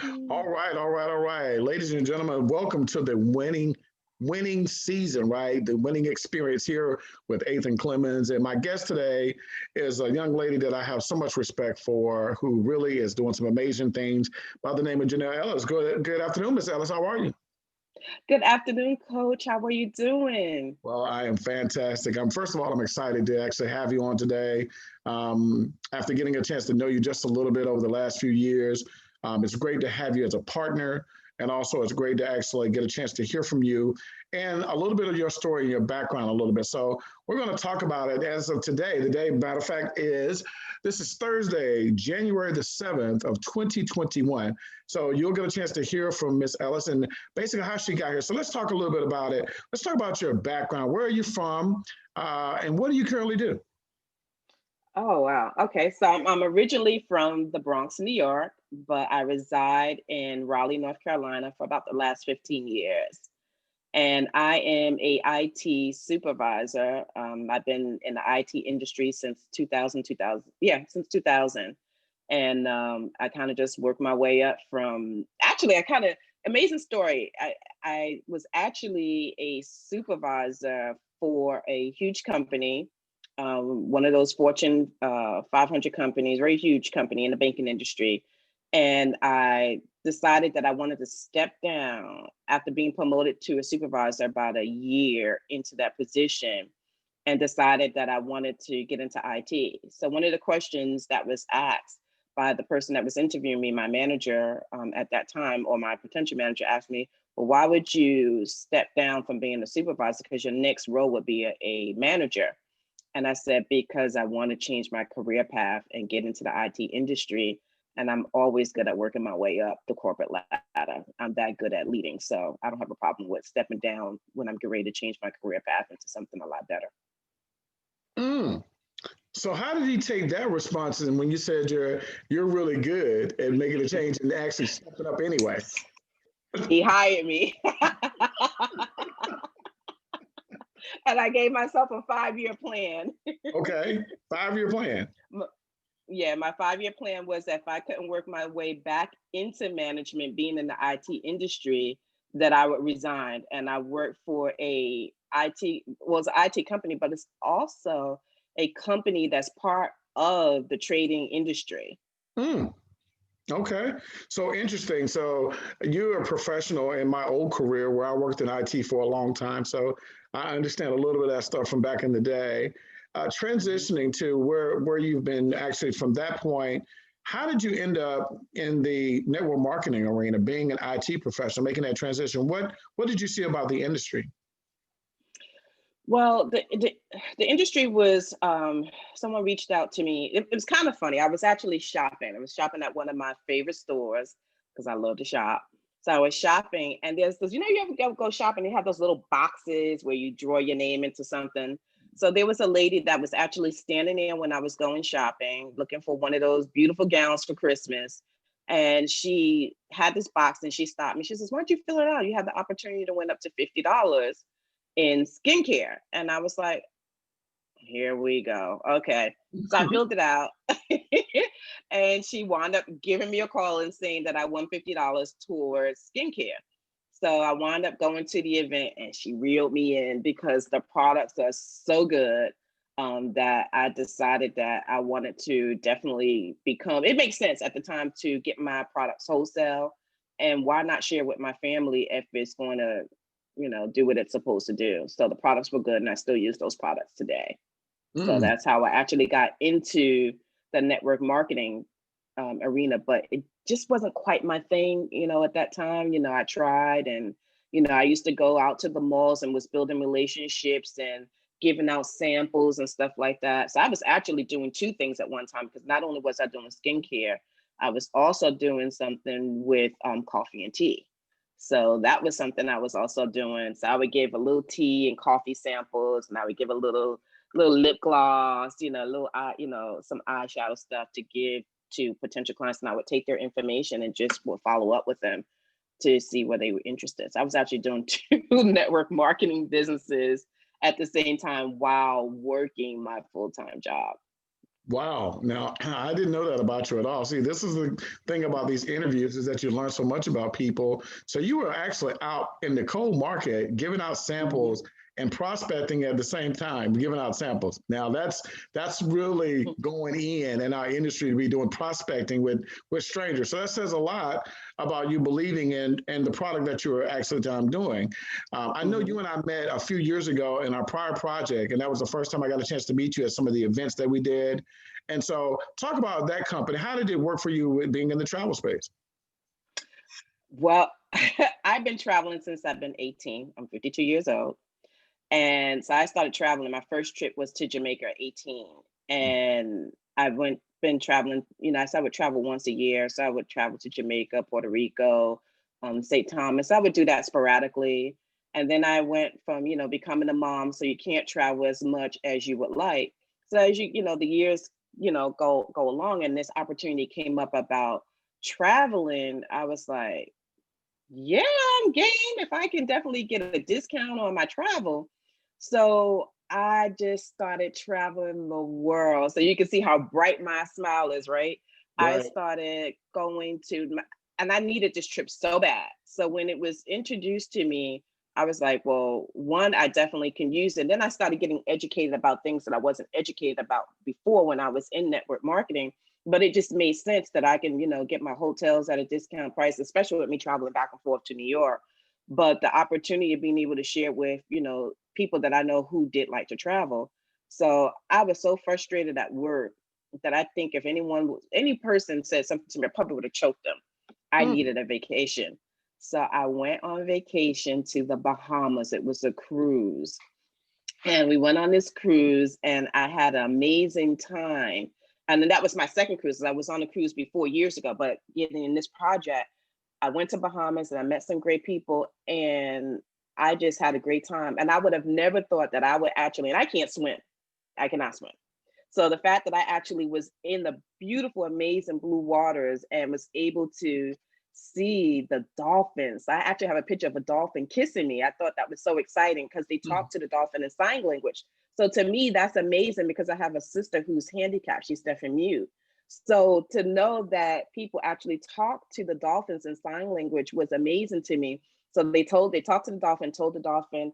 All right, all right, all right. Ladies and gentlemen, welcome to the winning season, right? The winning experience here with Ethan Clemens. And my guest today is a young lady that I have so much respect for who really is doing some amazing things by the name of Janelle Ellis. Good afternoon, Miss Ellis. How are you? Good afternoon, Coach. How are you doing? Well, I am fantastic. First of all, I'm excited to actually have you on today. After getting a chance to know you just a little bit over the last few years, it's great to have you as a partner. And also, it's great to actually get a chance to hear from you and a little bit of your story and your background a little bit. So, we're going to talk about it as of today. The day, matter of fact, is this is Thursday, January the 7th of 2021. So, you'll get a chance to hear from Miss Ellis and basically how she got here. So, let's talk a little bit about it. Let's talk about your background. Where are you from? And what do you currently do? Oh, wow. Okay. So I'm originally from the Bronx, New York, but I reside in Raleigh, North Carolina for about the last 15 years. And I am a IT supervisor. I've been in the IT industry since 2000. Yeah, since 2000. And I kind of just worked my way up from, actually, amazing story. I was actually a supervisor for a huge company, one of those Fortune 500 companies, very huge company in the banking industry. And I decided that I wanted to step down after being promoted to a supervisor about a year into that position and decided that I wanted to get into IT. So one of the questions that was asked by the person that was interviewing me, my manager at that time, or my potential manager asked me, well, why would you step down from being a supervisor? Because your next role would be a manager. And I said, because I want to change my career path and get into the IT industry. And I'm always good at working my way up the corporate ladder. I'm that good at leading. So I don't have a problem with stepping down when I'm getting ready to change my career path into something a lot better. Mm. So how did he take that response? And when you said you're really good at making a change and actually stepping up anyway? He hired me. And I gave myself a 5-year plan. Okay, 5-year plan. Yeah, my 5-year plan was that if I couldn't work my way back into management, being in the IT industry, that I would resign. And I worked for was an IT company, but it's also a company that's part of the trading industry. Mm. Okay, so interesting. So you're a professional in my old career where I worked in IT for a long time. So I understand a little bit of that stuff from back in the day. Mhm. Transitioning to where you've been actually from that point, how did you end up in the network marketing arena, being an IT professional, making that transition? What did you see about the industry? Well, the industry was someone reached out to me. It was kind of funny. I was actually shopping. I was shopping at one of my favorite stores because I love to shop. So I was shopping, and there's those, you ever go shopping, they have those little boxes where you draw your name into something. So there was a lady that was actually standing there when I was going shopping, looking for one of those beautiful gowns for Christmas. And she had this box and she stopped me. She says, "Why don't you fill it out? You have the opportunity to win up to $50 in skincare." And I was like, here we go. Okay. So I filled it out. And she wound up giving me a call and saying that I won $50 towards skincare. So I wound up going to the event and she reeled me in because the products are so good, that I decided that I wanted to definitely it makes sense at the time to get my products wholesale. And why not share with my family if it's going to, do what it's supposed to do. So the products were good and I still use those products today. So Mm. that's how I actually got into the network marketing arena, but it just wasn't quite my thing, at that time. I tried, and, I used to go out to the malls and was building relationships and giving out samples and stuff like that. So I was actually doing two things at one time, because not only was I doing skincare, I was also doing something with coffee and tea. So that was something I was also doing. So I would give a little tea and coffee samples, and I would give a little lip gloss, little eye, some eyeshadow stuff to give to potential clients. And I would take their information and just would follow up with them to see where they were interested. So I was actually doing two network marketing businesses at the same time while working my full-time job. Wow. Now, I didn't know that about you at all. See, this is the thing about these interviews is that you learn so much about people. So you were actually out in the cold market giving out Mhm. samples and prospecting at the same time, giving out samples. Now that's really going in our industry to be doing prospecting with strangers. So that says a lot about you believing in the product that you were actually doing. I know you Mhm. and I met a few years ago in our prior project, and that was the first time I got a chance to meet you at some of the events that we did. And so, talk about that company. How did it work for you with being in the travel space? Well, I've been traveling since I've been 18. I'm 52 years old. And so I started traveling. My first trip was to Jamaica at 18. And been traveling, so I would travel once a year. So I would travel to Jamaica, Puerto Rico, St. Thomas. I would do that sporadically. And then I went from, becoming a mom, so you can't travel as much as you would like. So as the years, go along and this opportunity came up about traveling, I was like, yeah, I'm game if I can definitely get a discount on my travel. So I just started traveling the world. So you can see how bright my smile is, right? I Right. started and I needed this trip so bad. So when it was introduced to me, I was like, well, one, I definitely can use it. Then I started getting educated about things that I wasn't educated about before when I was in network marketing, but it just made sense that I can, get my hotels at a discount price, especially with me traveling back and forth to New York. But the opportunity of being able to share with, people that I know who did like to travel. So I was so frustrated at work that I think if any person said something to me, I probably would have choked them. I Mm. needed a vacation. So I went on vacation to the Bahamas. It was a cruise. And we went on this cruise and I had an amazing time. And then that was my second cruise. I was on a cruise before years ago, but getting in this project, I went to Bahamas and I met some great people and I just had a great time. And I would have never thought that I would actually, and I can't swim. I cannot swim. So the fact that I actually was in the beautiful, amazing blue waters and was able to see the dolphins. I actually have a picture of a dolphin kissing me. I thought that was so exciting because they Mm. talk to the dolphin in sign language. So to me, that's amazing because I have a sister who's handicapped. She's deaf and mute. So to know that people actually talk to the dolphins in sign language was amazing to me. So they talked to the dolphin, told the dolphin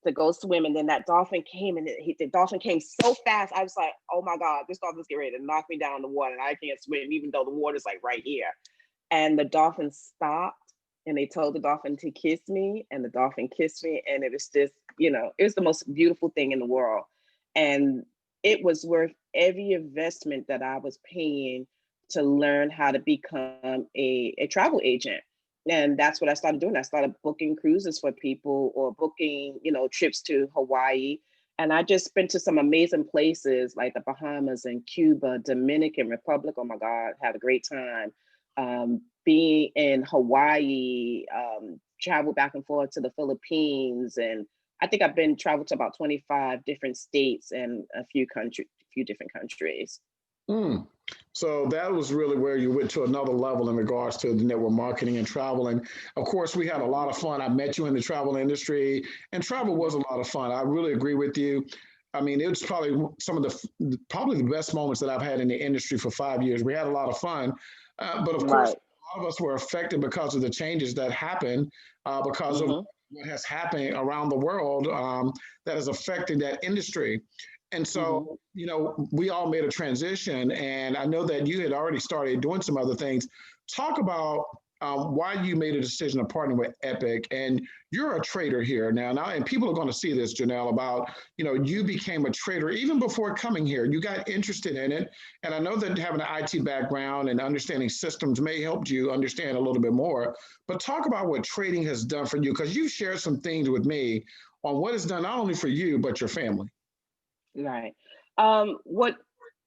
to go swim, and then that dolphin came, and the dolphin came so fast. I was like, "Oh my god, this dolphin's getting ready to knock me down in the water, and I can't swim, even though the water's like right here." And the dolphin stopped, and they told the dolphin to kiss me, and the dolphin kissed me, and it was just, it was the most beautiful thing in the world, and it was worth every investment that I was paying to learn how to become a travel agent. And that's what I started doing. I started booking cruises for people or booking, trips to Hawaii. And I just been to some amazing places like the Bahamas and Cuba, Dominican Republic. Oh my God, had a great time. Being in Hawaii, travel back and forth to the Philippines. And I think I've been traveled to about 25 different states and a few different countries. Mm. So that was really where you went to another level in regards to the network marketing and travel. And of course, we had a lot of fun. I met you in the travel industry, and travel was a lot of fun. I really agree with you. I mean, it was probably some of probably the best moments that I've had in the industry for 5 years. We had a lot of fun, but of course, Right. a lot of us were affected because of the changes that happened, because of Hmm. what has happened around the world, that has affected that industry. And so, Hmm. we all made a transition, and I know that you had already started doing some other things. Talk about why you made a decision to partner with Epic, and you're a trader here now, and people are going to see this, Janelle, about you became a trader even before coming here. You got interested in it, and I know that having an IT background and understanding systems may help you understand a little bit more. But talk about what trading has done for you, because you shared some things with me on what it's done not only for you but your family. Right. What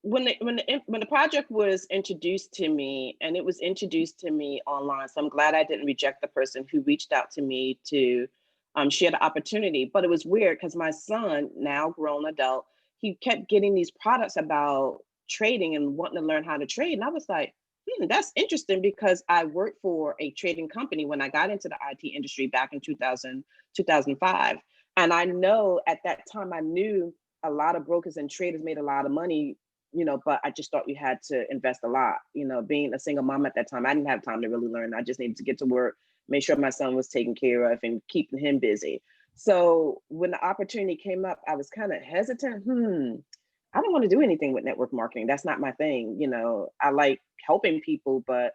when the project was introduced to me, and it was introduced to me online, so I'm glad I didn't reject the person who reached out to me to share the opportunity. But it was weird because my son, now grown adult, he kept getting these products about trading and wanting to learn how to trade, and I was like, that's interesting because I worked for a trading company when I got into the IT industry back in 2005, and I know at that time I knew a lot of brokers and traders made a lot of money but I just thought you had to invest a lot. Being a single mom at that time, I didn't have time to really learn. I just needed to get to work, make sure my son was taken care of and keeping him busy. So when the opportunity came up, I was kind of hesitant. I don't want to do anything with network marketing. That's not my thing. I like helping people, but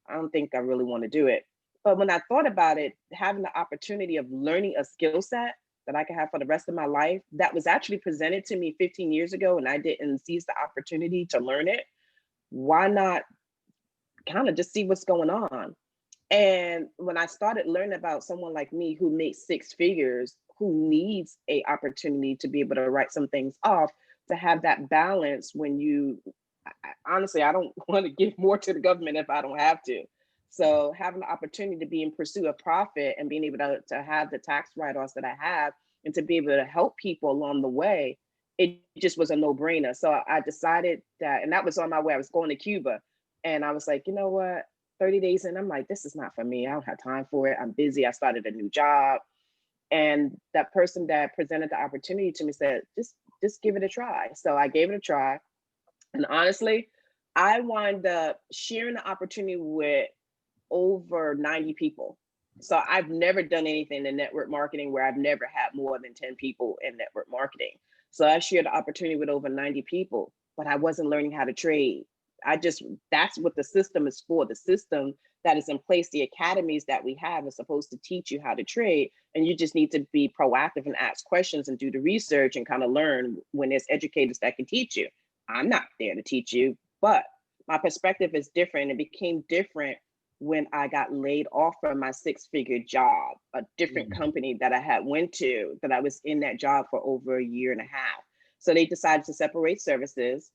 I don't think I really want to do it. But when I thought about it, having the opportunity of learning a skill set that I could have for the rest of my life, that was actually presented to me 15 years ago, and I didn't seize the opportunity to learn it. Why not kind of just see what's going on? And when I started learning about someone like me who makes six figures, who needs a opportunity to be able to write some things off, to have that balance when honestly, I don't want to give more to the government if I don't have to. So having the opportunity to be in pursuit of profit and being able to have the tax write-offs that I have and to be able to help people along the way, it just was a no-brainer. So I decided that, and that was on my way. I was going to Cuba, and I was like, you know what? 30 days in, I'm like, this is not for me. I don't have time for it. I'm busy. I started a new job. And that person that presented the opportunity to me said, just give it a try. So I gave it a try. And honestly, I wound up sharing the opportunity with over 90 people. So I've never done anything in network marketing where I've never had more than 10 people in network marketing. So I shared the opportunity with over 90 people, but I wasn't learning how to trade. That's what the system is for. The system that is in place, the academies that we have is supposed to teach you how to trade. And you just need to be proactive and ask questions and do the research and kind of learn when there's educators that can teach you. I'm not there to teach you, but my perspective is different. It became different when I got laid off from my six-figure job, a different company that I had went to, that I was in that job for over a year and a half. So they decided to separate services.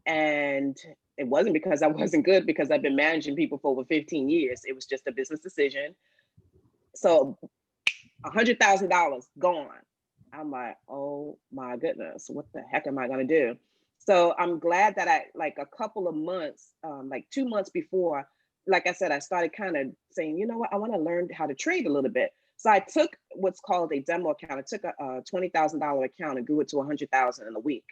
And it wasn't because I wasn't good, because I've been managing people for over 15 years. It was just a business decision. So $100,000 gone. I'm like, oh my goodness, what the heck am I gonna do? So I'm glad that I, like a couple of months, like 2 months before, like I said, I started kind of saying, you know what, I want to learn how to trade a little bit. So I took what's called a demo account. I took a $20,000 account and grew it to 100,000 in a week.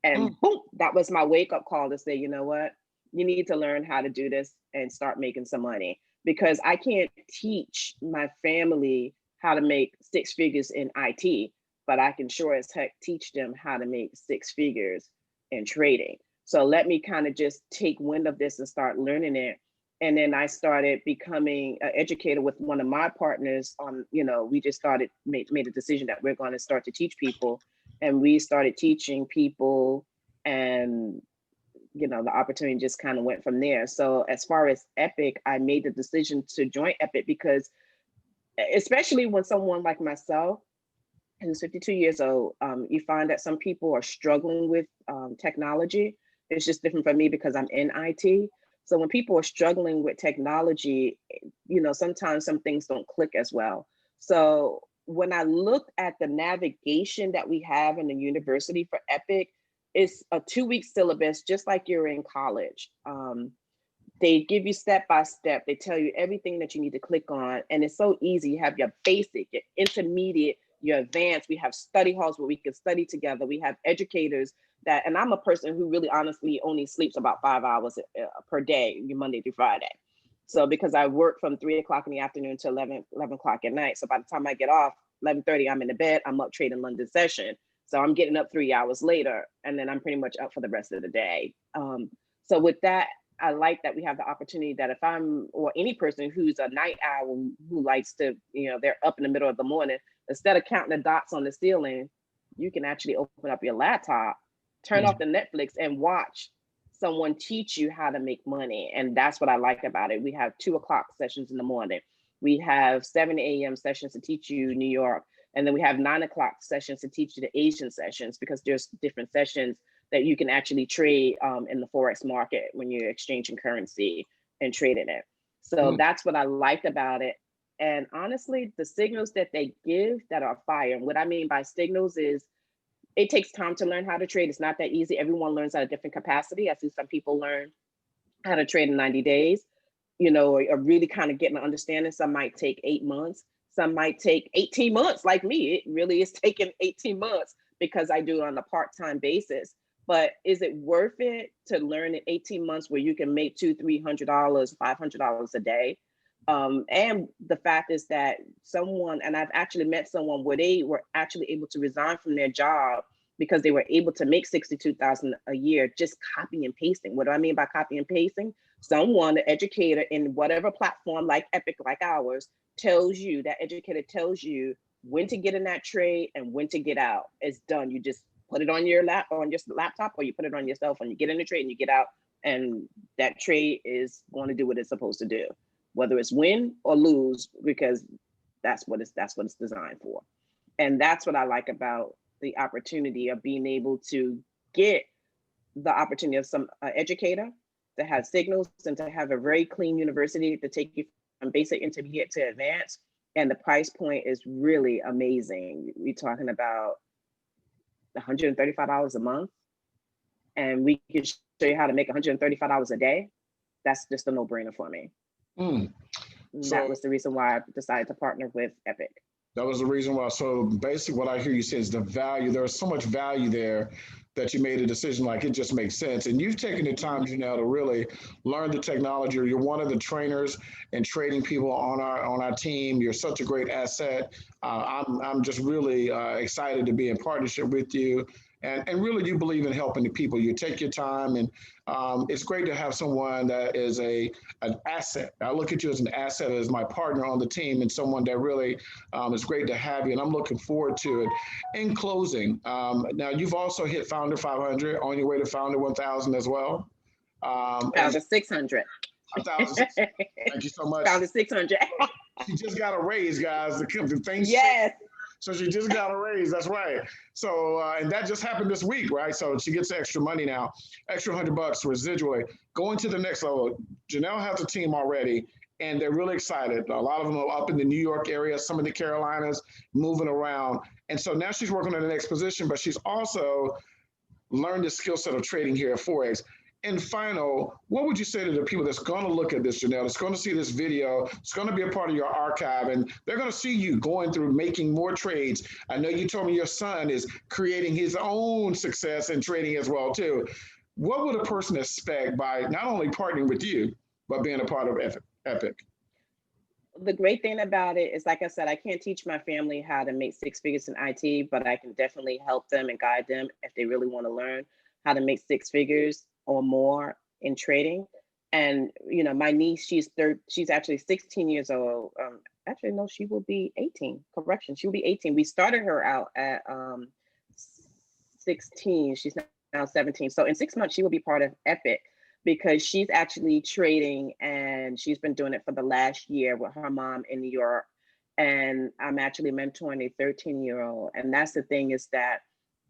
And boom, that was my wake up call to say, you know what, you need to learn how to do this and start making some money, because I can't teach my family how to make six figures in IT, but I can sure as heck teach them how to make six figures in trading. So let me kind of just take wind of this and start learning it. And then I started becoming an educator with one of my partners on, we just made a decision that we're going to start to teach people. And we started teaching people, and, the opportunity just kind of went from there. So as far as Epic, I made the decision to join Epic because, especially when someone like myself, who's 52 years old, you find that some people are struggling with technology. It's just different for me because I'm in IT. So when people are struggling with technology, sometimes some things don't click as well. So when I looked at the navigation that we have in the university for Epic, it's a 2-week syllabus, just like you're in college. They give you step-by-step. They tell you everything that you need to click on. And it's so easy. You have your basic, your intermediate, your advanced. We have study halls where we can study together. We have educators and I'm a person who really honestly only sleeps about 5 hours per day, Monday through Friday. So because I work from 3 o'clock in the afternoon to 11 o'clock at night. So by the time I get off, 11:30, I'm in the bed, I'm up trading London session. So I'm getting up 3 hours later, and then I'm pretty much up for the rest of the day. So with that, I like that we have the opportunity that if or any person who's a night owl who likes to, they're up in the middle of the morning, instead of counting the dots on the ceiling, you can actually open up your laptop, turn off the Netflix, and watch someone teach you how to make money. And that's what I like about it. We have 2 o'clock sessions in the morning. We have 7 a.m. sessions to teach you New York. And then we have 9 o'clock sessions to teach you the Asian sessions, because there's different sessions that you can actually trade in the Forex market when you're exchanging currency and trading it. So that's what I like about it. And honestly, the signals that they give that are fire. And what I mean by signals is it takes time to learn how to trade. It's not that easy. Everyone learns at a different capacity. I see some people learn how to trade in 90 days, or really kind of getting an understanding. Some might take 8 months. Some might take 18 months like me. It really is taking 18 months because I do it on a part-time basis. but is it worth it to learn in 18 months where you can make $200, $300, $500 a day? And the fact is that someone, and I've actually met someone where they were actually able to resign from their job because they were able to make 62,000 a year just copy and pasting. What do I mean by copy and pasting? Someone, an educator in whatever platform like Epic, like ours, tells you, that educator tells you when to get in that trade and when to get out. It's done. You just put it on your laptop, or you put it on your cell phone. You get in the trade and you get out, and that trade is going to do what it's supposed to do, whether it's win or lose, because that's what it's designed for. And that's what I like about the opportunity of being able to get the opportunity of some educator to have signals and to have a very clean university to take you from basic intermediate to advanced. And the price point is really amazing. We're talking about $135 a month, and we can show you how to make $135 a day. That's just a no-brainer for me. So that was the reason why I decided to partner with Epic. That was the reason why. So basically what I hear you say is the value. There is so much value there that you made a decision like it just makes sense. And you've taken the time, Janelle, to really learn the technology. You're one of the trainers and trading people on our team. You're such a great asset. I'm just really excited to be in partnership with you. And really, you believe in helping the people. You take your time, and it's great to have someone that is an asset. I look at you as an asset, as my partner on the team, and someone that really is great to have you. And I'm looking forward to it. In closing, now you've also hit Founder 500 on your way to Founder 1000 as well. Founder 600. 1,600. Thank you so much. Founder 600. She just got a raise, guys. The things. Yes. So she just got a raise. That's right. So, and that just happened this week, right? So she gets extra money now, extra $100 residually. Going to the next level. Janelle has a team already, and they're really excited. A lot of them are up in the New York area, some of the Carolinas, moving around. And so now she's working on the next position, but she's also learned the skill set of trading here at Forex. And final, what would you say to the people that's going to look at this, Janelle, that's going to see this video, it's going to be a part of your archive, and they're going to see you going through making more trades. I know you told me your son is creating his own success in trading as well, too. What would a person expect by not only partnering with you, but being a part of Epic? The great thing about it is, like I said, I can't teach my family how to make six figures in IT, but I can definitely help them and guide them if they really want to learn how to make six figures or more in trading. And my niece, she's actually 16 years old. Actually, no, she will be 18. Correction, she will be 18. We started her out at 16. She's now 17. So in 6 months, she will be part of Epic, because she's actually trading, and she's been doing it for the last year with her mom in New York. And I'm actually mentoring a 13-year-old. And that's the thing, is that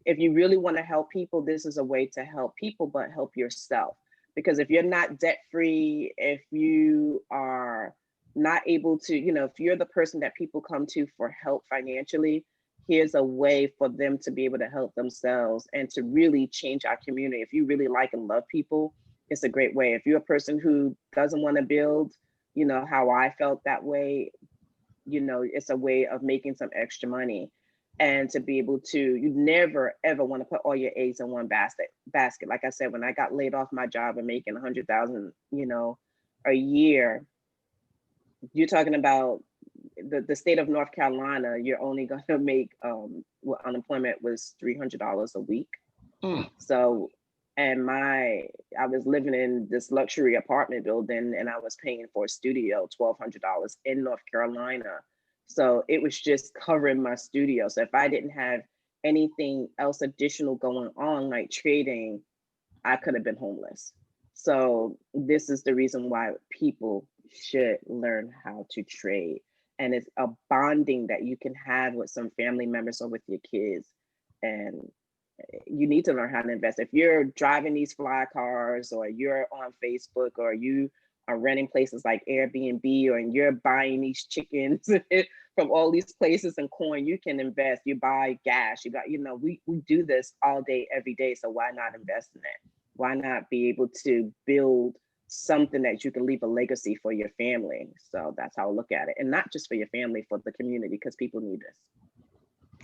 if you really want to help people, this is a way to help people, but help yourself. Because if you're not debt free, if you are not able to, if you're the person that people come to for help financially, here's a way for them to be able to help themselves and to really change our community. If you really like and love people, it's a great way. If you're a person who doesn't want to build, how I felt that way, it's a way of making some extra money. And to be able to, you never ever want to put all your eggs in one basket. Like I said, when I got laid off my job and making 100,000, a year, you're talking about the state of North Carolina. You're only going to make unemployment was $300 a week. So, and I was living in this luxury apartment building, and I was paying for a studio $1,200 in North Carolina. So it was just covering my studio. So if I didn't have anything else additional going on, like trading, I could have been homeless. So this is the reason why people should learn how to trade. And it's a bonding that you can have with some family members or with your kids. And you need to learn how to invest. If you're driving these fly cars, or you're on Facebook, or you are renting places like Airbnb, or you're buying these chickens from all these places and coin, you can invest. You buy gas, we do this all day, every day. So why not invest in it? Why not be able to build something that you can leave a legacy for your family? So that's how I look at it. And not just for your family, for the community, because people need this.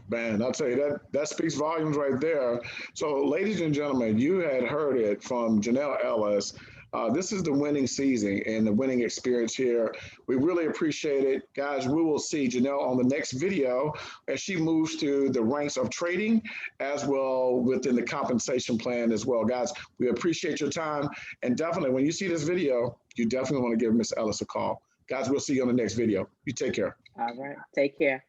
Man, I'll tell you that speaks volumes right there. So, ladies and gentlemen, you had heard it from Janelle Ellis. This is the winning season and the winning experience here. We really appreciate it. Guys, we will see Janelle on the next video as she moves to the ranks of trading as well within the compensation plan as well. Guys, we appreciate your time. And definitely, when you see this video, you definitely want to give Miss Ellis a call. Guys, we'll see you on the next video. You take care. All right. Take care.